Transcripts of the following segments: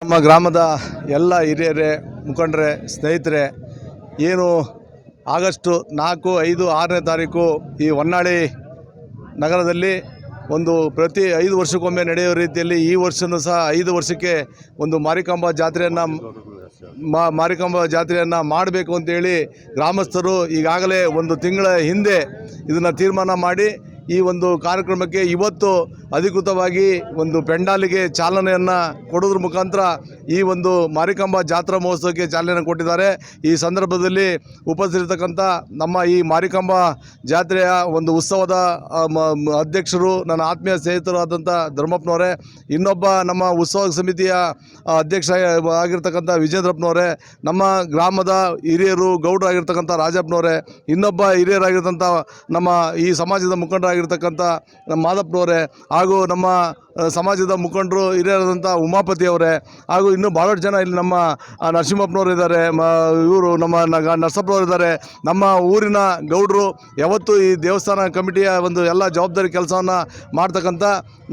ನಮ್ಮ ಗ್ರಾಮದ ಎಲ್ಲ ಹಿರಿಯರೇ, ಮುಖಂಡರೇ, ಸ್ನೇಹಿತರೆ, ಏನು ಆಗಸ್ಟ್ 4, 5, 6ನೇ ತಾರೀಕು ಈ ಹೊನ್ನಾಳಿ ನಗರದಲ್ಲಿ ಒಂದು ಪ್ರತಿ 5 ವರ್ಷಕ್ಕೊಮ್ಮೆ ನಡೆಯುವ ರೀತಿಯಲ್ಲಿ ಈ ವರ್ಷವೂ ಸಹ 5 ವರ್ಷಕ್ಕೆ ಒಂದು ಮಾರಿಕಾಂಬಾ ಜಾತ್ರೆಯನ್ನು ಮಾಡಬೇಕು ಅಂತೇಳಿ ಗ್ರಾಮಸ್ಥರು ಈಗಾಗಲೇ ಒಂದು ತಿಂಗಳ ಹಿಂದೆ ಇದನ್ನು ತೀರ್ಮಾನ ಮಾಡಿ ಈ ಒಂದು ಕಾರ್ಯಕ್ರಮಕ್ಕೆ ಇವತ್ತು ಅಧಿಕೃತವಾಗಿ ಒಂದು ಪೆಂಡಾಲಿಗೆ ಚಾಲನೆಯನ್ನು ಕೊಡೋದ್ರ ಮುಖಾಂತರ ಈ ಒಂದು ಮಾರಿಕಾಂಬಾ ಜಾತ್ರಾ ಮಹೋತ್ಸವಕ್ಕೆ ಚಾಲನೆ ಕೊಟ್ಟಿದ್ದಾರೆ. ಈ ಸಂದರ್ಭದಲ್ಲಿ ಉಪಸ್ಥಿತರಿರ್ತಕ್ಕಂಥ ನಮ್ಮ ಈ ಮಾರಿಕಾಂಬಾ ಜಾತ್ರೆಯ ಒಂದು ಉತ್ಸವದ ಅಧ್ಯಕ್ಷರು, ನನ್ನ ಆತ್ಮೀಯ ಸ್ನೇಹಿತರು ಆದಂಥ ಧರ್ಮಪ್ಪನವರೇ, ಇನ್ನೊಬ್ಬ ನಮ್ಮ ಉತ್ಸವ ಸಮಿತಿಯ ಅಧ್ಯಕ್ಷ ಆಗಿರ್ತಕ್ಕಂಥ ವಿಜೇಂದ್ರಪ್ಪನವರೇ, ನಮ್ಮ ಗ್ರಾಮದ ಹಿರಿಯರು ಗೌಡರಾಗಿರ್ತಕ್ಕಂಥ ರಾಜಪ್ಪನವರೇ, ಇನ್ನೊಬ್ಬ ಹಿರಿಯರಾಗಿರ್ತಕ್ಕಂಥ ನಮ್ಮ ಈ ಸಮಾಜದ ಮುಖಂಡರಾಗಿರ್ತಕ್ಕಂಥ ನಮ್ಮ ಮಾದಪ್ಪನವರೇ, ಹಾಗೂ ನಮ್ಮ ಸಮಾಜದ ಮುಖಂಡರು ಹಿರಿಯರಾದಂಥ ಉಮಾಪತಿಯವರೇ, ಹಾಗೂ ಇನ್ನೂ ಭಾಳಷ್ಟು ಜನ ಇಲ್ಲಿ ನಮ್ಮ ನರಸಿಂಹಪ್ಪನವರು ಇದ್ದಾರೆ, ಇವರು ನಮ್ಮ ನರಸಪ್ಪನವರು ಇದ್ದಾರೆ. ನಮ್ಮ ಊರಿನ ಗೌಡರು ಯಾವತ್ತೂ ಈ ದೇವಸ್ಥಾನ ಕಮಿಟಿಯ ಒಂದು ಎಲ್ಲ ಜವಾಬ್ದಾರಿ ಕೆಲಸವನ್ನು ಮಾಡ್ತಕ್ಕಂಥ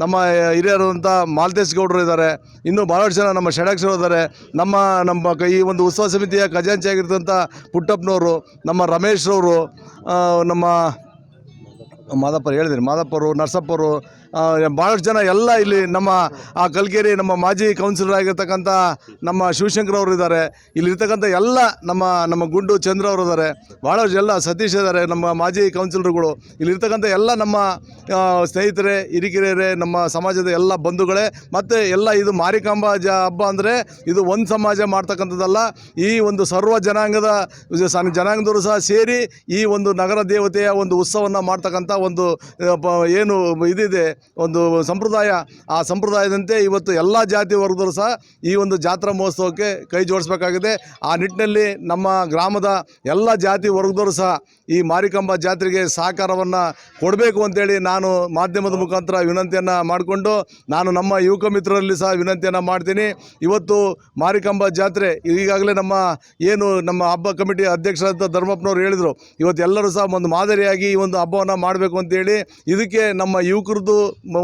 ನಮ್ಮ ಹಿರಿಯರಾದಂಥ ಮಾಲ್ತೇಶ್ ಗೌಡರು ಇದ್ದಾರೆ. ಇನ್ನೂ ಭಾಳಷ್ಟು ಜನ ನಮ್ಮ ಷಡಾಕ್ಷರು ಇದ್ದಾರೆ. ನಮ್ಮ ಈ ಒಂದು ಉತ್ಸವ ಸಮಿತಿಯ ಖಜಾಂಚಿ ಆಗಿರ್ತಕ್ಕಂಥ ಪುಟ್ಟಪ್ಪನವರು, ನಮ್ಮ ರಮೇಶ್ರವರು, ನಮ್ಮ ಮಾದಪ್ಪರು, ನರಸಪ್ಪರು, ಭಾಳಷ್ಟು ಜನ ಎಲ್ಲ ಇಲ್ಲಿ ನಮ್ಮ ಕಲ್ಕೇರಿ ನಮ್ಮ ಮಾಜಿ ಕೌನ್ಸಿಲರ್ ಆಗಿರ್ತಕ್ಕಂಥ ನಮ್ಮ ಶಿವಶಂಕರ್ ಅವರು ಇದ್ದಾರೆ. ಇಲ್ಲಿರ್ತಕ್ಕಂಥ ಎಲ್ಲ ನಮ್ಮ ಗುಂಡು ಚಂದ್ರ ಅವರು ಇದ್ದಾರೆ. ಭಾಳಷ್ಟು ಎಲ್ಲ ಸತೀಶ್ ಇದ್ದಾರೆ, ನಮ್ಮ ಮಾಜಿ ಕೌನ್ಸಿಲರ್ಗಳು. ಇಲ್ಲಿರ್ತಕ್ಕಂಥ ಎಲ್ಲ ನಮ್ಮ ಸ್ನೇಹಿತರೇ, ಹಿರಿಕಿರಿಯರೇ, ನಮ್ಮ ಸಮಾಜದ ಎಲ್ಲ ಬಂಧುಗಳೇ. ಮತ್ತು ಎಲ್ಲ ಇದು ಮಾರಿಕಾಂಬಾ ಹಬ್ಬ ಅಂದರೆ ಇದು ಒಂದು ಸಮಾಜ ಮಾಡ್ತಕ್ಕಂಥದ್ದಲ್ಲ. ಈ ಒಂದು ಸರ್ವ ಜನಾಂಗದವರು ಸಹ ಸೇರಿ ಈ ಒಂದು ನಗರ ದೇವತೆಯ ಒಂದು ಉತ್ಸವವನ್ನು ಮಾಡ್ತಕ್ಕಂಥ ಒಂದು ಏನು ಇದಿದೆ, ಒಂದು ಸಂಪ್ರದಾಯ. ಆ ಸಂಪ್ರದಾಯದಂತೆ ಇವತ್ತು ಎಲ್ಲ ಜಾತಿ ವರ್ಗದವರು ಸಹ ಈ ಒಂದು ಜಾತ್ರಾ ಮಹೋತ್ಸವಕ್ಕೆ ಕೈ ಜೋಡಿಸಬೇಕಾಗಿದೆ. ಆ ನಿಟ್ಟಿನಲ್ಲಿ ನಮ್ಮ ಗ್ರಾಮದ ಎಲ್ಲ ಜಾತಿ ವರ್ಗದವರು ಸಹ ಈ ಮಾರಿಕಾಂಬಾ ಜಾತ್ರೆಗೆ ಸಹಕಾರವನ್ನು ಕೊಡಬೇಕು ಅಂತೇಳಿ ನಾನು ಮಾಧ್ಯಮದ ಮುಖಾಂತರ ವಿನಂತಿಯನ್ನು ಮಾಡಿಕೊಂಡು ನಾನು ನಮ್ಮ ಯುವಕ ಮಿತ್ರರಲ್ಲಿ ಸಹ ವಿನಂತಿಯನ್ನು ಮಾಡ್ತೀನಿ. ಇವತ್ತು ಮಾರಿಕಾಂಬಾ ಜಾತ್ರೆ ಈಗಾಗಲೇ ನಮ್ಮ ಹಬ್ಬ ಕಮಿಟಿ ಅಧ್ಯಕ್ಷರಾದ ಧರ್ಮಪ್ಪನವರು ಹೇಳಿದರು, ಇವತ್ತು ಎಲ್ಲರೂ ಸಹ ಒಂದು ಮಾದರಿಯಾಗಿ ಈ ಒಂದು ಹಬ್ಬವನ್ನು ಮಾಡಬೇಕು ಅಂತೇಳಿ. ಇದಕ್ಕೆ ನಮ್ಮ ಯುವಕರದ್ದು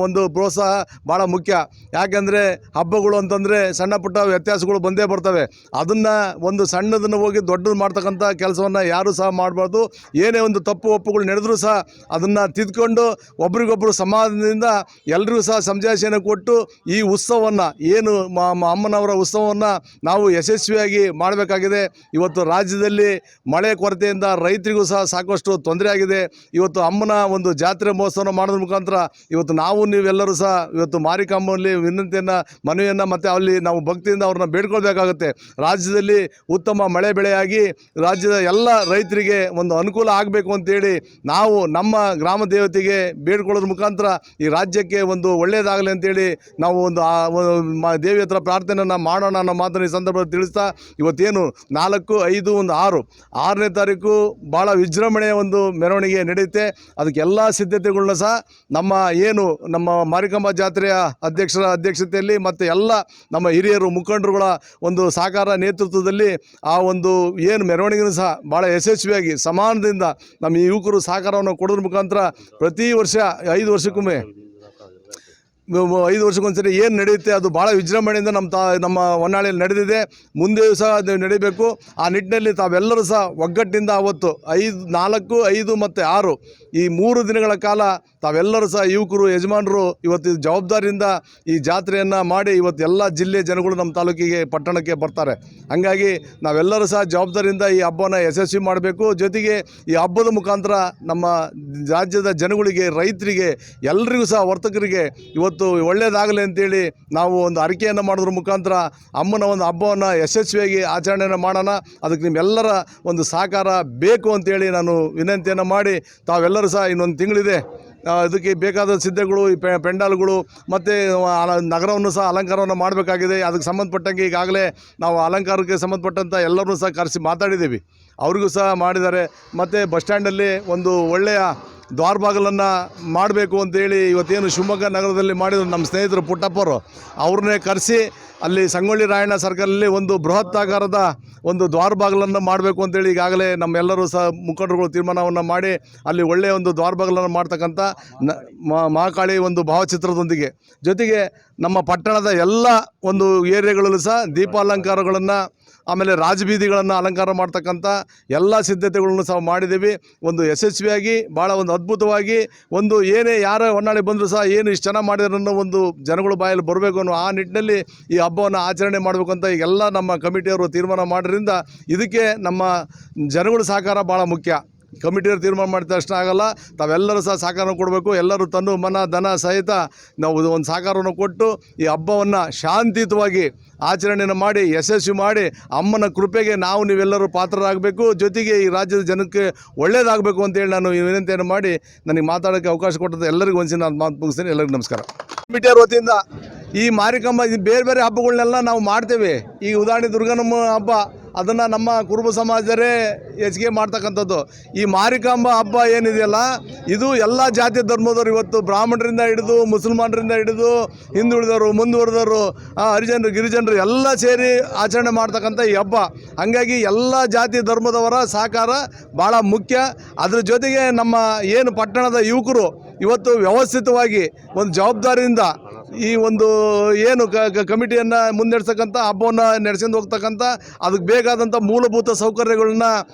ಒಂದು ಪ್ರೋತ್ಸಾಹ ಭಾಳ ಮುಖ್ಯ. ಯಾಕೆಂದರೆ ಹಬ್ಬಗಳು ಅಂತಂದರೆ ಸಣ್ಣ ಪುಟ್ಟ ವ್ಯತ್ಯಾಸಗಳು ಬಂದೇ ಬರ್ತವೆ. ಅದನ್ನು ಒಂದು ಸಣ್ಣದನ್ನು ಹೋಗಿ ದೊಡ್ಡದು ಮಾಡ್ತಕ್ಕಂಥ ಕೆಲಸವನ್ನು ಯಾರೂ ಸಹ ಮಾಡಬಾರ್ದು. ಏನೇ ಒಂದು ತಪ್ಪು ಒಪ್ಪುಗಳು ನಡೆದರೂ ಸಹ ಅದನ್ನು ತಿದ್ದುಕೊಂಡು ಒಬ್ರಿಗೊಬ್ಬರು ಸಮಾಧಾನದಿಂದ ಎಲ್ರಿಗೂ ಸಹ ಸಮಜಾಯಿಷಿಯನ್ನು ಕೊಟ್ಟು ಈ ಉತ್ಸವವನ್ನು ಏನು ಅಮ್ಮನವರ ಉತ್ಸವವನ್ನು ನಾವು ಯಶಸ್ವಿಯಾಗಿ ಮಾಡಬೇಕಾಗಿದೆ. ಇವತ್ತು ರಾಜ್ಯದಲ್ಲಿ ಮಳೆ ಕೊರತೆಯಿಂದ ರೈತರಿಗೂ ಸಹ ಸಾಕಷ್ಟು ತೊಂದರೆ ಆಗಿದೆ. ಇವತ್ತು ಅಮ್ಮನ ಒಂದು ಜಾತ್ರೆ ಮಹೋತ್ಸವ ಮಾಡೋದ್ರ ಮುಖಾಂತರ ಇವತ್ತು ನೀವೆಲ್ಲರೂ ಸಹ ಇವತ್ತು ಮಾರಿಕಾಂಬಲ್ಲಿ ಮನವಿಯನ್ನು ಮತ್ತು ಅಲ್ಲಿ ನಾವು ಭಕ್ತಿಯಿಂದ ಅವ್ರನ್ನ ಬೇಡ್ಕೊಳ್ಬೇಕಾಗುತ್ತೆ. ರಾಜ್ಯದಲ್ಲಿ ಉತ್ತಮ ಮಳೆ ಬೆಳೆಯಾಗಿ ರಾಜ್ಯದ ಎಲ್ಲ ರೈತರಿಗೆ ಒಂದು ಅನುಕೂಲ ಆಗಬೇಕು ಅಂತೇಳಿ ನಾವು ನಮ್ಮ ಗ್ರಾಮ ದೇವತೆಗೆ ಬೇಡ್ಕೊಳ್ಳೋದ್ರ ಮುಖಾಂತರ ಈ ರಾಜ್ಯಕ್ಕೆ ಒಂದು ಒಳ್ಳೆಯದಾಗಲಿ ಅಂತೇಳಿ ನಾವು ಒಂದು ದೇವಿ ಹತ್ರ ಪ್ರಾರ್ಥನೆಯನ್ನು ಮಾಡೋಣ ಅನ್ನೋ ಮಾತನ್ನು ಈ ಸಂದರ್ಭದಲ್ಲಿ ತಿಳಿಸ್ತಾ, ಇವತ್ತೇನು 4, 5, 6 6ನೇ ತಾರೀಕು ಭಾಳ ವಿಜೃಂಭಣೆಯ ಒಂದು ಮೆರವಣಿಗೆ ನಡೆಯುತ್ತೆ. ಅದಕ್ಕೆಲ್ಲ ಸಿದ್ಧತೆಗಳನ್ನ ಸಹ ನಮ್ಮ ಮಾರಿಕಾಂಬಾ ಜಾತ್ರೆಯ ಅಧ್ಯಕ್ಷರ ಅಧ್ಯಕ್ಷತೆಯಲ್ಲಿ ಮತ್ತು ಎಲ್ಲ ನಮ್ಮ ಹಿರಿಯರು ಮುಖಂಡರುಗಳ ಒಂದು ಸಹಕಾರ ನೇತೃತ್ವದಲ್ಲಿ ಆ ಒಂದು ಏನು ಮೆರವಣಿಗೆನೂ ಸಹ ಭಾಳ ಯಶಸ್ವಿಯಾಗಿ ಸಮಾನದಿಂದ ನಮ್ಮ ಯುವಕರು ಸಹಕಾರವನ್ನು ಕೊಡೋದ್ರ ಮುಖಾಂತರ ಪ್ರತಿ ವರ್ಷ 5 ವರ್ಷಕ್ಕೊಂದ್ಸರಿ ಏನು ನಡೆಯುತ್ತೆ ಅದು ಭಾಳ ವಿಜೃಂಭಣೆಯಿಂದ ನಮ್ಮ ಹೊನ್ನಾಳಿಯಲ್ಲಿ ನಡೆದಿದೆ. ಮುಂದೆಯೂ ಸಹ ಅದು ನಡೀಬೇಕು. ಆ ನಿಟ್ಟಿನಲ್ಲಿ ತಾವೆಲ್ಲರೂ ಸಹ ಒಗ್ಗಟ್ಟಿನಿಂದ ಅವತ್ತು 4, 5 ಮತ್ತು 6 ಈ 3 ದಿನಗಳ ಕಾಲ ತಾವೆಲ್ಲರೂ ಸಹ ಯುವಕರು, ಯಜಮಾನರು ಇವತ್ತು ಜವಾಬ್ದಾರಿಯಿಂದ ಈ ಜಾತ್ರೆಯನ್ನು ಮಾಡಿ ಇವತ್ತು ಎಲ್ಲ ಜಿಲ್ಲೆ ಜನಗಳು ನಮ್ಮ ತಾಲೂಕಿಗೆ, ಪಟ್ಟಣಕ್ಕೆ ಬರ್ತಾರೆ. ಹಾಗಾಗಿ ನಾವೆಲ್ಲರೂ ಸಹ ಜವಾಬ್ದಾರಿಯಿಂದ ಈ ಹಬ್ಬನ ಯಶಸ್ವಿ ಮಾಡಬೇಕು. ಜೊತೆಗೆ ಈ ಹಬ್ಬದ ಮುಖಾಂತರ ನಮ್ಮ ರಾಜ್ಯದ ಜನಗಳಿಗೆ, ರೈತರಿಗೆ, ಎಲ್ಲರಿಗೂ ಸಹ ವರ್ತಕರಿಗೆ ಇವತ್ತು ಒಳ್ಳೆಯದಾಗಲಿ ಅಂತೇಳಿ ನಾವು ಒಂದು ಅರಿಕೆಯನ್ನು ಮಾಡೋದ್ರ ಮುಖಾಂತರ ಅಮ್ಮನ ಒಂದು ಹಬ್ಬವನ್ನು ಯಶಸ್ವಿಯಾಗಿ ಆಚರಣೆಯನ್ನು ಮಾಡೋಣ. ಅದಕ್ಕೆ ನಿಮ್ಮೆಲ್ಲರ ಒಂದು ಸಹಕಾರ ಬೇಕು ಅಂತೇಳಿ ನಾನು ವಿನಂತಿಯನ್ನು ಮಾಡಿ, ತಾವೆಲ್ಲರೂ ಸಹ ಇನ್ನೊಂದು ತಿಂಗಳಿದೆ, ಇದಕ್ಕೆ ಬೇಕಾದ ಸಿದ್ಧಗಳು, ಈ ಪೆಂಡಾಲ್ಗಳು ಮತ್ತು ನಗರವನ್ನು ಸಹ ಅಲಂಕಾರವನ್ನು ಮಾಡಬೇಕಾಗಿದೆ. ಅದಕ್ಕೆ ಸಂಬಂಧಪಟ್ಟಂಗೆ ಈಗಾಗಲೇ ನಾವು ಅಲಂಕಾರಕ್ಕೆ ಸಂಬಂಧಪಟ್ಟಂಥ ಎಲ್ಲರೂ ಸಹ ಕರೆಸಿ ಮಾತಾಡಿದ್ದೀವಿ, ಅವ್ರಿಗೂ ಸಹ ಮಾಡಿದ್ದಾರೆ. ಮತ್ತು ಬಸ್ ಸ್ಟ್ಯಾಂಡಲ್ಲಿ ಒಂದು ಒಳ್ಳೆಯ ದ್ವಾರಬಾಗಿಲನ್ನು ಮಾಡಬೇಕು ಅಂತೇಳಿ ಇವತ್ತೇನು ಶಿವಮೊಗ್ಗ ನಗರದಲ್ಲಿ ಮಾಡಿದ್ರು ನಮ್ಮ ಸ್ನೇಹಿತರು ಪುಟ್ಟಪ್ಪರು, ಅವ್ರನ್ನೇ ಕರೆಸಿ ಅಲ್ಲಿ ಸಂಗೊಳ್ಳಿ ರಾಯಣ್ಣ ಸರ್ಕಲಲ್ಲಿ ಒಂದು ಬೃಹತ್ತಾಕಾರದ ಒಂದು ದ್ವಾರಬಾಗಿಲನ್ನು ಮಾಡಬೇಕು ಅಂತೇಳಿ ಈಗಾಗಲೇ ನಮ್ಮೆಲ್ಲರೂ ಸಹ ಮುಖಂಡರುಗಳು ತೀರ್ಮಾನವನ್ನು ಮಾಡಿ ಅಲ್ಲಿ ಒಳ್ಳೆಯ ಒಂದು ದ್ವಾರಬಾಗಿಲನ್ನು ಮಾಡ್ತಕ್ಕಂಥ ಮಹಾಕಾಳಿ ಒಂದು ಭಾವಚಿತ್ರದೊಂದಿಗೆ, ಜೊತೆಗೆ ನಮ್ಮ ಪಟ್ಟಣದ ಎಲ್ಲ ಒಂದು ಏರಿಯಾಗಳಲ್ಲೂ ಸಹ ದೀಪಾಲಂಕಾರಗಳನ್ನು ಆಮೇಲೆ ರಾಜಬೀದಿಗಳನ್ನು ಅಲಂಕಾರ ಮಾಡ್ತಕ್ಕಂಥ ಎಲ್ಲ ಸಿದ್ಧತೆಗಳನ್ನು ಸಹ ಮಾಡಿದ್ದೀವಿ. ಒಂದು ಯಶಸ್ವಿಯಾಗಿ ಭಾಳ ಒಂದು ಅದ್ಭುತವಾಗಿ ಒಂದು ಏನೇ ಯಾರೇ ಹೊನ್ನಾಳಿ ಬಂದರೂ ಸಹ ಏನು ಇಷ್ಟು ಚೆನ್ನಾಗಿ ಮಾಡಿದ್ರು ಅನ್ನೋ ಒಂದು ಜನಗಳ ಬಾಯಲ್ಲಿ ಬರಬೇಕು ಅನ್ನೋ ಆ ನಿಟ್ಟಿನಲ್ಲಿ ಈ ಹಬ್ಬವನ್ನು ಆಚರಣೆ ಮಾಡಬೇಕು ಅಂತ ಈಗೆಲ್ಲ ನಮ್ಮ ಕಮಿಟಿಯವರು ತೀರ್ಮಾನ ಮಾಡೋದ್ರಿಂದ ಇದಕ್ಕೆ ನಮ್ಮ ಜನಗಳ ಸಹಕಾರ ಭಾಳ ಮುಖ್ಯ. ಕಮಿಟಿಯವರು ತೀರ್ಮಾನ ಮಾಡಿದ ತಕ್ಷಣ ಆಗಲ್ಲ, ತಾವೆಲ್ಲರೂ ಸಹ ಸಹಕಾರ ಕೊಡಬೇಕು. ಎಲ್ಲರೂ ತನ್ನ ಮನ ಧನ ಸಹಿತ ನಾವು ಒಂದು ಸಹಕಾರವನ್ನು ಕೊಟ್ಟು ಈ ಹಬ್ಬವನ್ನು ಶಾಂತಿಯುತವಾಗಿ ಆಚರಣೆಯನ್ನು ಮಾಡಿ ಯಶಸ್ವಿ ಮಾಡಿ ಅಮ್ಮನ ಕೃಪೆಗೆ ನೀವೆಲ್ಲರೂ ಪಾತ್ರರಾಗಬೇಕು. ಜೊತೆಗೆ ಈ ರಾಜ್ಯದ ಜನಕ್ಕೆ ಒಳ್ಳೆಯದಾಗಬೇಕು ಅಂತೇಳಿ ನಾನು ಈ ವಿನಂತಿಯನ್ನು ಮಾಡಿ ನನಗೆ ಮಾತಾಡೋಕ್ಕೆ ಅವಕಾಶ ಕೊಟ್ಟದ್ದು ಎಲ್ಲರಿಗೂ ಒಂದ್ಸಲ ನಾನು ಮಾತು ಮುಗಿಸ್ತೀನಿ. ಎಲ್ಲರಿಗೂ ನಮಸ್ಕಾರ. ಕಮಿಟಿಯವ್ರ ವತಿಯಿಂದ ಈ ಮಾರಿಕಮ್ಮ ಬೇರೆ ಬೇರೆ ಹಬ್ಬಗಳನ್ನೆಲ್ಲ ನಾವು ಮಾಡ್ತೇವೆ. ಈ ಉದಾಹರಣೆ ದುರ್ಗನಮ್ಮ ಹಬ್ಬ ಅದನ್ನು ನಮ್ಮ ಕುರುಬ ಸಮಾಜರೇ ಹೆಚ್ಚಿಗೆ ಮಾಡ್ತಕ್ಕಂಥದ್ದು. ಈ ಮಾರಿಕಾಂಬ ಹಬ್ಬ ಏನಿದೆಯಲ್ಲ ಇದು ಎಲ್ಲ ಜಾತಿ ಧರ್ಮದವರು, ಇವತ್ತು ಬ್ರಾಹ್ಮಣರಿಂದ ಹಿಡಿದು ಮುಸಲ್ಮಾನರಿಂದ ಹಿಡಿದು ಹಿಂದುಳಿದವರು ಮುಂದುವರೆದವರು ಹರಿಜನರು ಗಿರಿಜನರು ಎಲ್ಲ ಸೇರಿ ಆಚರಣೆ ಮಾಡ್ತಕ್ಕಂಥ ಈ ಹಬ್ಬ. ಹಾಗಾಗಿ ಎಲ್ಲ ಜಾತಿ ಧರ್ಮದವರ ಸಹಕಾರ ಭಾಳ ಮುಖ್ಯ. ಅದ್ರ ಜೊತೆಗೆ ನಮ್ಮ ಏನು ಪಟ್ಟಣದ ಯುವಕರು ಇವತ್ತು ವ್ಯವಸ್ಥಿತವಾಗಿ ಒಂದು ಜವಾಬ್ದಾರಿಯಿಂದ ಈ ಒಂದು ಏನು ಕಮಿಟಿಯನ್ನು ಮುನ್ನಡೆಸ್ತಕ್ಕಂಥ ಹಬ್ಬವನ್ನು ನಡೆಸ್ಕೊಂಡು ಹೋಗ್ತಕ್ಕಂಥ ಅದಕ್ಕೆ ಬೇಕಾದಂಥ ಮೂಲಭೂತ ಸೌಕರ್ಯಗಳನ್ನ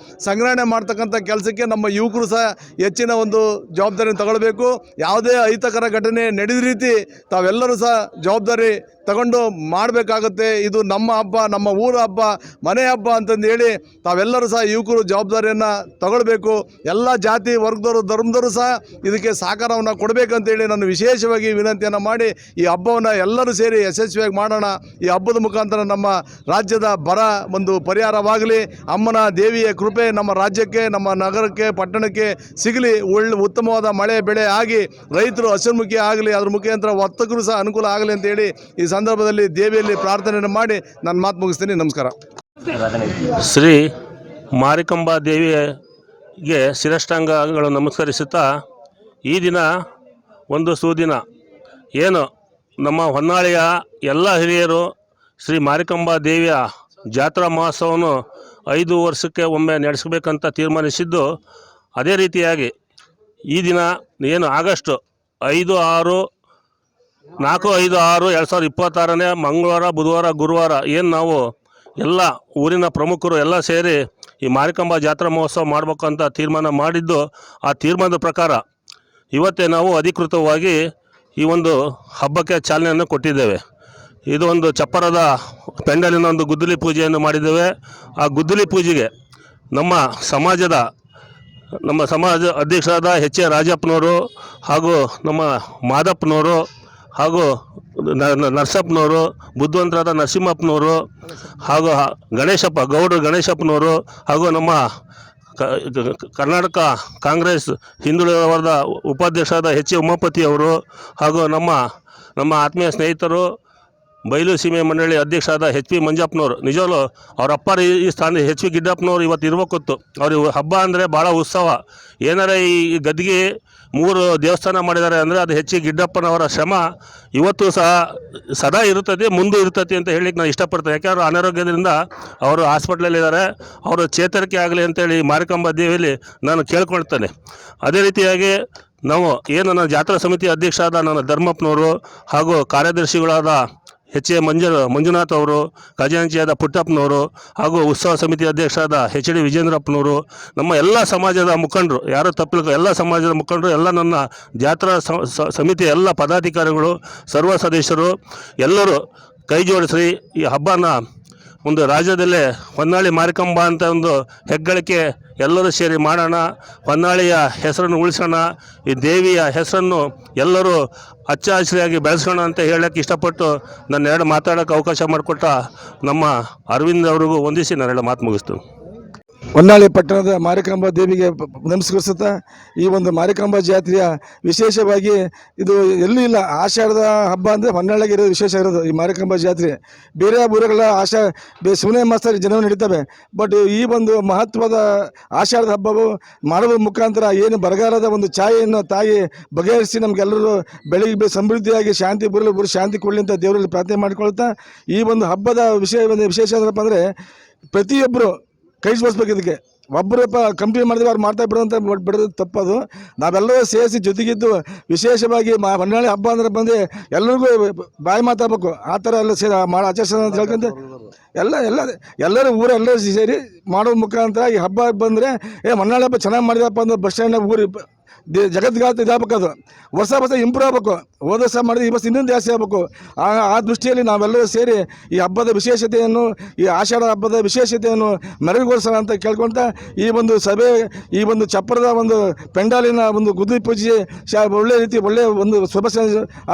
ಸಂಗ್ರಹಣೆ ಮಾಡ್ತಕ್ಕಂಥ ಕೆಲಸಕ್ಕೆ ನಮ್ಮ ಯುವಕರು ಸಹ ಹೆಚ್ಚಿನ ಒಂದು ಜವಾಬ್ದಾರಿಯನ್ನು ತಗೊಳ್ಬೇಕು. ಯಾವುದೇ ಅಹಿತಕರ ಘಟನೆ ನಡೆದ ರೀತಿ ತಾವೆಲ್ಲರೂ ಸಹ ಜವಾಬ್ದಾರಿ ತಗೊಂಡು ಮಾಡಬೇಕಾಗುತ್ತೆ. ಇದು ನಮ್ಮ ಹಬ್ಬ, ನಮ್ಮ ಊರ ಹಬ್ಬ, ಮನೆ ಹಬ್ಬ ಅಂತಂದು ಹೇಳಿ ತಾವೆಲ್ಲರೂ ಸಹ ಯುವಕರು ಜವಾಬ್ದಾರಿಯನ್ನು ತಗೊಳ್ಬೇಕು. ಎಲ್ಲ ಜಾತಿ ವರ್ಗದವರು ಧರ್ಮದವರು ಸಹ ಇದಕ್ಕೆ ಸಹಕಾರವನ್ನು ಕೊಡಬೇಕಂತೇಳಿ ನಾನು ವಿಶೇಷವಾಗಿ ವಿನಂತಿಯನ್ನು ಮಾಡಿ ಈ ಹಬ್ಬವನ್ನು ಎಲ್ಲರೂ ಸೇರಿ ಯಶಸ್ವಿಯಾಗಿ ಮಾಡೋಣ. ಈ ಹಬ್ಬದ ಮುಖಾಂತರ ನಮ್ಮ ರಾಜ್ಯದ ಬರ ಒಂದು ಪರಿಹಾರವಾಗಲಿ, ಅಮ್ಮನ ದೇವಿಯ ಕೃಪೆ ನಮ್ಮ ರಾಜ್ಯಕ್ಕೆ, ನಮ್ಮ ನಗರಕ್ಕೆ, ಪಟ್ಟಣಕ್ಕೆ ಸಿಗಲಿ, ಉತ್ತಮವಾದ ಮಳೆ ಬೆಳೆ ಆಗಿ ರೈತರು ಹಸಿರುಮುಖಿ ಆಗಲಿ, ಅದ್ರ ಮುಖಾಂತರ ವರ್ತಕರು ಸಹ ಅನುಕೂಲ ಆಗಲಿ ಅಂತೇಳಿ ಈ ಸಂದರ್ಭದಲ್ಲಿ ದೇವಿಯಲ್ಲಿ ಪ್ರಾರ್ಥನೆಯನ್ನು ಮಾಡಿ ನಾನು ಮಾತು ಮುಗಿಸ್ತೀನಿ. ನಮಸ್ಕಾರ. ಶ್ರೀ ಮಾರಿಕಾಂಬಾ ದೇವಿಗೆ ಶಿರಷ್ಟಾಂಗಗಳು ನಮಸ್ಕರಿಸುತ್ತಾ, ಈ ದಿನ ಒಂದು ಸುದಿನ. ಏನು ನಮ್ಮ ಹೊನ್ನಾಳಿಯ ಎಲ್ಲ ಹಿರಿಯರು ಶ್ರೀ ಮಾರಿಕಾಂಬಾ ದೇವಿಯ ಜಾತ್ರಾ ಮಹೋತ್ಸವವನ್ನು 5 ವರ್ಷಕ್ಕೆ ಒಮ್ಮೆ ನಡೆಸಬೇಕಂತ ತೀರ್ಮಾನಿಸಿದ್ದು, ಅದೇ ರೀತಿಯಾಗಿ ಈ ದಿನ ಏನು ಆಗಸ್ಟ್ 4-5-6-2026 ಮಂಗಳವಾರ, ಬುಧವಾರ, ಗುರುವಾರ ಏನು ನಾವು ಎಲ್ಲ ಊರಿನ ಪ್ರಮುಖರು ಎಲ್ಲ ಸೇರಿ ಈ ಮಾರಿಕಾಂಬಾ ಜಾತ್ರಾ ಮಹೋತ್ಸವ ಮಾಡಬೇಕಂತ ತೀರ್ಮಾನ ಮಾಡಿದ್ದು, ಆ ತೀರ್ಮಾನದ ಪ್ರಕಾರ ಇವತ್ತೇ ನಾವು ಅಧಿಕೃತವಾಗಿ ಈ ಒಂದು ಹಬ್ಬಕ್ಕೆ ಚಾಲನೆಯನ್ನು ಕೊಟ್ಟಿದ್ದೇವೆ. ಇದು ಒಂದು ಚಪ್ಪರದ ಪೆಂಡಲಿನ ಒಂದು ಗುದ್ದಲಿ ಪೂಜೆಯನ್ನು ಮಾಡಿದ್ದೇವೆ. ಆ ಗುದ್ದಲಿ ಪೂಜೆಗೆ ನಮ್ಮ ಸಮಾಜ ಅಧ್ಯಕ್ಷರಾದ ಎಚ್ ಎ ರಾಜಪ್ಪನವರು ಹಾಗೂ ನಮ್ಮ ಮಾದಪ್ಪನವರು ಹಾಗೂ ನರಸಪ್ಪನವರು, ಬುದ್ಧಿವಂತರಾದ ನರಸಿಂಹಪ್ಪನವರು ಹಾಗೂ ಗೌಡ್ರು ಗಣೇಶಪ್ಪನವರು ಹಾಗೂ ನಮ್ಮ ಕರ್ನಾಟಕ ಕಾಂಗ್ರೆಸ್ ಹಿಂದುಳಿದ ವರ್ಗದ ಉಪಾಧ್ಯಕ್ಷರಾದ ಎಚ್ ಎ ಉಮಾಪತಿಯವರು ಹಾಗೂ ನಮ್ಮ ಆತ್ಮೀಯ ಸ್ನೇಹಿತರು ಬಯಲು ಸೀಮೆ ಮಂಡಳಿ ಅಧ್ಯಕ್ಷರಾದ ಎಚ್ ಪಿ ಮಂಜಪ್ಪನವರು. ನಿಜವೂ ಅವ್ರ ಅಪ್ಪಾರ ಈ ಸ್ಥಾನ ಎಚ್ ಪಿ ಗಿಡ್ಡಪ್ಪನವರು ಇವತ್ತು ಇರಬೇಕಿತ್ತು. ಅವ್ರಿಗೆ ಹಬ್ಬ ಅಂದರೆ ಭಾಳ ಉತ್ಸವ. ಏನಾರ ಈ ಗದ್ದಿಗೆ 3 ದೇವಸ್ಥಾನ ಮಾಡಿದ್ದಾರೆ ಅಂದರೆ ಅದು ಎಚ್ ಪಿ ಗಿಡ್ಡಪ್ಪನವರ ಶ್ರಮ ಇವತ್ತು ಸಹ ಸದಾ ಇರುತ್ತದೆ, ಮುಂದೆ ಇರ್ತದೆ ಅಂತ ಹೇಳಲಿಕ್ಕೆ ನಾನು ಇಷ್ಟಪಡ್ತೇನೆ. ಯಾಕೆಂದ್ರೆ ಅನಾರೋಗ್ಯದಿಂದ ಅವರು ಹಾಸ್ಪಿಟ್ಲಲ್ಲಿದ್ದಾರೆ. ಅವರು ಚೇತರಿಕೆ ಆಗಲಿ ಅಂತೇಳಿ ಮಾರಿಕಾಂಬಾ ದೇವಿಯಲ್ಲಿ ನಾನು ಕೇಳ್ಕೊಳ್ತೇನೆ. ಅದೇ ರೀತಿಯಾಗಿ ನಾವು ಏನು ನನ್ನ ಜಾತ್ರಾ ಸಮಿತಿ ಅಧ್ಯಕ್ಷರಾದ ನನ್ನ ಧರ್ಮಪ್ಪನವರು ಹಾಗೂ ಕಾರ್ಯದರ್ಶಿಗಳಾದ ಎಚ್ ಎ ಮಂಜುನಾಥ್ ಅವರು, ಖಜಾಂಚಿಯಾದ ಪುಟ್ಟಪ್ಪನವರು ಹಾಗೂ ಉತ್ಸವ ಸಮಿತಿ ಅಧ್ಯಕ್ಷರಾದ ಎಚ್ ಡಿ ವಿಜೇಂದ್ರಪ್ಪನವರು, ನಮ್ಮ ಎಲ್ಲ ಸಮಾಜದ ಮುಖಂಡರು, ಯಾರೋ ತಪ್ಪಲಿಕ್ಕೆ ಎಲ್ಲ ಸಮಾಜದ ಮುಖಂಡರು, ಎಲ್ಲ ನನ್ನ ಜಾತ್ರಾ ಸಮಿತಿಯ ಎಲ್ಲ ಪದಾಧಿಕಾರಿಗಳು, ಸರ್ವ ಸದಸ್ಯರು ಎಲ್ಲರೂ ಕೈ ಜೋಡಿಸಿ ಈ ಹಬ್ಬನ ಒಂದು ರಾಜ್ಯದಲ್ಲೇ ಹೊನ್ನಾಳಿ ಮಾರಿಕಾಂಬಾ ಅಂತ ಒಂದು ಹೆಗ್ಗಳಿಕೆ ಎಲ್ಲರೂ ಸೇರಿ ಮಾಡೋಣ. ಹೊನ್ನಾಳಿಯ ಹೆಸರನ್ನು ಉಳಿಸೋಣ. ಈ ದೇವಿಯ ಹೆಸರನ್ನು ಎಲ್ಲರೂ ಹಚ್ಚ ಹಸಿರಾಗಿ ಬೆಳೆಸೋಣ ಅಂತ ಹೇಳೋಕ್ಕೆ ಇಷ್ಟಪಟ್ಟು ನನ್ನ 2 ಮಾತಾಡೋಕ್ಕೆ ಅವಕಾಶ ಮಾಡಿಕೊಟ್ಟ ನಮ್ಮ ಅರವಿಂದ್ ಅವ್ರಿಗೂ ವಂದಿಸಿ ನಾನು 2 ಮಾತು ಮುಗಿಸ್ತೀನಿ. ಹೊನ್ನಾಳಿ ಪಟ್ಟಣದ ಮಾರಿಕಾಂಬಾ ದೇವಿಗೆ ನಮಸ್ಕರಿಸುತ್ತಾ, ಈ ಒಂದು ಮಾರಿಕಾಂಬಾ ಜಾತ್ರೆಯ ವಿಶೇಷವಾಗಿ ಇದು ಎಲ್ಲೂ ಇಲ್ಲ. ಆಷಾಢದ ಹಬ್ಬ ಅಂದರೆ ಹೊನ್ನಾಳಿಗೆ ಇರೋದು ವಿಶೇಷ ಇರೋದು ಈ ಮಾರಿಕಾಂಬಾ ಜಾತ್ರೆ. ಬೇರೆ ಊರುಗಳ ಸುಮ್ಮನೆ ಮಾಸ್ತರ ಜನರು ನಡೀತವೆ. ಬಟ್ ಈ ಒಂದು ಮಹತ್ವದ ಆಷಾಢದ ಹಬ್ಬವು ಮಾಡುವ ಮುಖಾಂತರ ಏನು ಬರಗಾಲದ ಒಂದು ಛಾಯೆಯನ್ನು ತಾಯಿ ಬಗೆಹರಿಸಿ ನಮಗೆಲ್ಲರೂ ಬೆಳಗ್ಗೆ ಸಮೃದ್ಧಿಯಾಗಿ ಶಾಂತಿ ಬರಲು ಶಾಂತಿ ಕೊಡಲಿ ಅಂತ ದೇವರಲ್ಲಿ ಪ್ರಾರ್ಥನೆ ಮಾಡಿಕೊಳ್ತಾ, ಈ ಒಂದು ಹಬ್ಬದ ವಿಶೇಷ ಏನಪ್ಪ ಅಂದರೆ ಪ್ರತಿಯೊಬ್ಬರು ಕೈ ಜೋಡಿಸ್ಬೇಕು. ಇದಕ್ಕೆ ಒಬ್ಬರು ಕಂಪ್ನಿ ಮಾಡಿದ್ರೆ ಅವ್ರು ಮಾಡ್ತಾ ಬಿಡೋಂತ ಬಿಡೋದು ತಪ್ಪದು. ನಾವೆಲ್ಲರೂ ಸೇರಿಸಿ ಜೊತೆಗಿದ್ದು ವಿಶೇಷವಾಗಿ ಹೊನ್ನಾಳಿ ಹಬ್ಬ ಅಂದ್ರೆ ಬಂದು ಎಲ್ಲರಿಗೂ ಬಾಯಿ ಮಾತಾಡಬೇಕು. ಆ ಥರ ಎಲ್ಲ ಸೇರಿ ಆಚರಿಸೋಣ ಅಂತ ಹೇಳ್ಕೊಂತ ಎಲ್ಲರೂ ಊರೆಲ್ಲರೂ ಸೇರಿ ಮಾಡೋ ಮುಖಾಂತರ ಈ ಹಬ್ಬ ಬಂದರೆ ಹೊನ್ನಾಳಿ ಹಬ್ಬ ಚೆನ್ನಾಗಿ ಮಾಡಿದಪ್ಪ ಅಂದ್ರೆ ಬಸ್ ಸ್ಟ್ಯಾಂಡ್ ಊರು ಜಗತ್ಗಾತ ಇದಾಗಬೇಕದು. ವರ್ಷ ಇಂಪ್ರೂವ್ ಆಗಬೇಕು. ಹೋದ ವರ್ಷ ಮಾಡಿದ್ರೆ ಈ ವರ್ಷ ಇನ್ನೊಂದು ಜಾಸ್ತಿ ಆಗಬೇಕು. ಆ ದೃಷ್ಟಿಯಲ್ಲಿ ನಾವೆಲ್ಲರೂ ಸೇರಿ ಈ ಹಬ್ಬದ ವಿಶೇಷತೆಯನ್ನು, ಈ ಆಷಾಢ ಹಬ್ಬದ ವಿಶೇಷತೆಯನ್ನು ಮೆರಗುಗೊಳಿಸೋಣ ಅಂತ ಕೇಳ್ಕೊಳ್ತಾ ಈ ಒಂದು ಸಭೆ, ಈ ಒಂದು ಚಪ್ಪರದ ಒಂದು ಪೆಂಡಾಲಿನ ಒಂದು ಗುದ್ದಿ ಪೂಜೆ ಒಳ್ಳೆ ಒಂದು ಶುಭ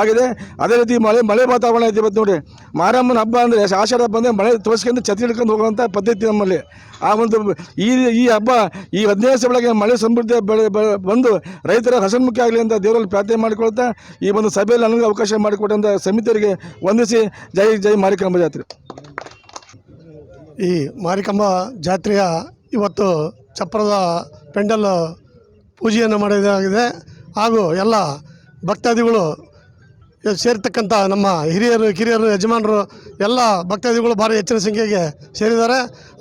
ಆಗಿದೆ. ಅದೇ ರೀತಿ ಮಳೆ ವಾತಾವರಣ ಐತಿ. ಇವತ್ತು ನೋಡಿ ಮಾರಮ್ಮನ ಹಬ್ಬ ಅಂದರೆ ಆಷಾಢ ಹಬ್ಬ ಅಂದರೆ ಮಳೆ ತೋರಿಸ್ಕೊಂಡು ಛತ್ರಿ ಹಿಡ್ಕೊಂಡು ಹೋಗುವಂಥ ಪದ್ಧತಿ ನಮ್ಮಲ್ಲಿ. ಆ ಒಂದು ಈ ಹಬ್ಬ ಈ 15 ವರ್ಷ ಒಳಗೆ ಮಳೆ ಸಮೃದ್ಧಿ ಬಂದು ರೈತರ ಹಸನ್ಮುಖಿ ಆಗಲಿ ಅಂತ ದೇವರಲ್ಲಿ ಪ್ರಾರ್ಥನೆ ಮಾಡಿಕೊಳ್ತಾ ಈ ಒಂದು ಸಭೆಯಲ್ಲಿ ನನಗೆ ಅವಕಾಶ ಮಾಡಿಕೊಟ್ಟಂಥ ಸಮಿತಿಯವರಿಗೆ ವಂದಿಸಿ ಜೈ ಜೈ ಮಾರಿಕಾಂಬಾ ಜಾತ್ರೆ. ಈ ಮಾರಿಕಾಂಬಾ ಜಾತ್ರೆಯ ಇವತ್ತು ಚಪ್ಪರದ ಪೆಂಡಲ್ ಪೂಜೆಯನ್ನು ಮಾಡೋದಾಗಿದೆ. ಹಾಗೂ ಎಲ್ಲ ಭಕ್ತಾದಿಗಳು ಸೇರ್ತಕ್ಕಂಥ ನಮ್ಮ ಹಿರಿಯರು, ಕಿರಿಯರು, ಯಜಮಾನರು ಎಲ್ಲ ಭಕ್ತಾದಿಗಳು ಭಾರಿ ಹೆಚ್ಚಿನ ಸಂಖ್ಯೆಗೆ ಸೇರಿದ್ದಾರೆ.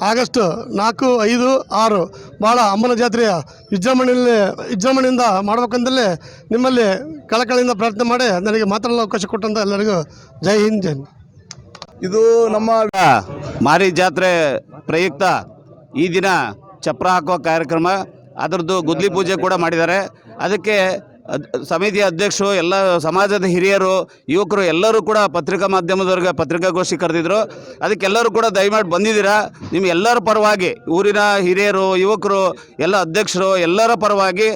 ಆಗಸ್ಟ್ 4, 5, 6 ಭಾಳ ಅಮ್ಮನ ಜಾತ್ರೆಯ ವಿಜೃಂಭಣೆಯಿಂದ ಮಾಡಬೇಕಂತಲೇ ನಿಮ್ಮಲ್ಲಿ ಕಳಕಳಿಯಿಂದ ಪ್ರಾರ್ಥನೆ ಮಾಡಿ ನನಗೆ ಮಾತಾಡಲು ಅವಕಾಶ ಕೊಟ್ಟಂಥ ಎಲ್ಲರಿಗೂ ಜೈ ಹಿಂದ್, ಜೈ. ಇದು ನಮ್ಮ ಮಾರಿ ಜಾತ್ರೆ ಪ್ರಯುಕ್ತ ಈ ದಿನ ಚಪ್ರ ಹಾಕುವ ಕಾರ್ಯಕ್ರಮ, ಅದರದ್ದು ಗುದ್ಲಿ ಪೂಜೆ ಕೂಡ ಮಾಡಿದ್ದಾರೆ. ಅದಕ್ಕೆ ಸಮಿತಿಯ ಅಧ್ಯಕ್ಷರು, ಎಲ್ಲ ಸಮಾಜದ ಹಿರಿಯರು, ಯುವಕರು ಎಲ್ಲರೂ ಕೂಡ ಪತ್ರಿಕಾ ಮಾಧ್ಯಮದವ್ರಿಗೆ ಪತ್ರಿಕಾಗೋಷ್ಠಿ ಕರೆದಿದ್ರು. ಅದಕ್ಕೆಲ್ಲರೂ ಕೂಡ ದಯಮಾಡಿ ಬಂದಿದ್ದೀರಾ. ನಿಮ್ಮ ಎಲ್ಲರ ಪರವಾಗಿ, ಊರಿನ ಹಿರಿಯರು, ಯುವಕರು, ಎಲ್ಲ ಅಧ್ಯಕ್ಷರು ಎಲ್ಲರ ಪರವಾಗಿ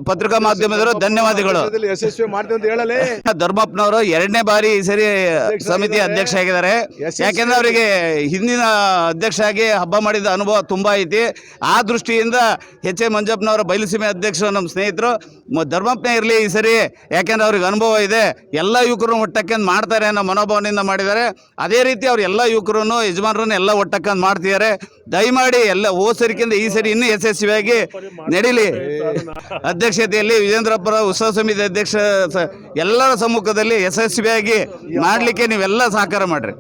ಪತ್ರಿಕಾ ಮಾಧ್ಯಮದವರು ಧನ್ಯವಾದಗಳು. ಯಶಸ್ವಿ ಮಾಡ್ತೀವಿ ಅಂತ ಹೇಳಲೇ ಧರ್ಮಪ್ಪನವರು 2ನೇ ಬಾರಿ ಈ ಸರಿ ಸಮಿತಿ ಅಧ್ಯಕ್ಷ ಆಗಿದ್ದಾರೆ. ಯಾಕೆಂದ್ರೆ ಅವರಿಗೆ ಹಿಂದಿನ ಅಧ್ಯಕ್ಷ ಆಗಿ ಹಬ್ಬ ಮಾಡಿದ ಅನುಭವ ತುಂಬ ಐತಿ. ಆ ದೃಷ್ಟಿಯಿಂದ ಎಚ್.ಎ. ಮಂಜಪ್ಪನವರ ಬಯಲುಸೀಮೆ ಅಧ್ಯಕ್ಷರು ನಮ್ಮ ಸ್ನೇಹಿತರು. ಧರ್ಮಪ್ಪನೇ ಇರಲಿ ಈ ಸರಿ, ಯಾಕೆಂದ್ರೆ ಅವ್ರಿಗೆ ಅನುಭವ ಇದೆ. ಎಲ್ಲ ಯುವಕರು ಒಟ್ಟಕ್ಕಂದು ಮಾಡ್ತಾರೆ ಅನ್ನೋ ಮನೋಭಾವನೆಯಿಂದ ಮಾಡಿದ್ದಾರೆ. ಅದೇ ರೀತಿ ಅವ್ರು ಎಲ್ಲ ಯುವಕರನ್ನು, ಯಜಮಾನರನ್ನು ಎಲ್ಲ ಒಟ್ಟಕ್ಕಂದು ಮಾಡ್ತಿದ್ದಾರೆ. ದಯಮಾಡಿ ಎಲ್ಲ ಸರಿಕಿಂತ ಈ ಸರಿ ಇನ್ನೂ ಯಶಸ್ವಿಯಾಗಿ ನಡೀಲಿ. ಅಧ್ಯಕ್ಷತೆಯಲ್ಲಿ ವಿಜೇಂದ್ರಪ್ಪರ ಉತ್ಸವ ಸಮಿತಿ ಅಧ್ಯಕ್ಷ ಎಲ್ಲರ ಸಮ್ಮುಖದಲ್ಲಿ ಯಶಸ್ವಿಯಾಗಿ ಮಾಡಲಿಕ್ಕೆ ನೀವೆಲ್ಲ ಸಹಕಾರ ಮಾಡಿರಿ.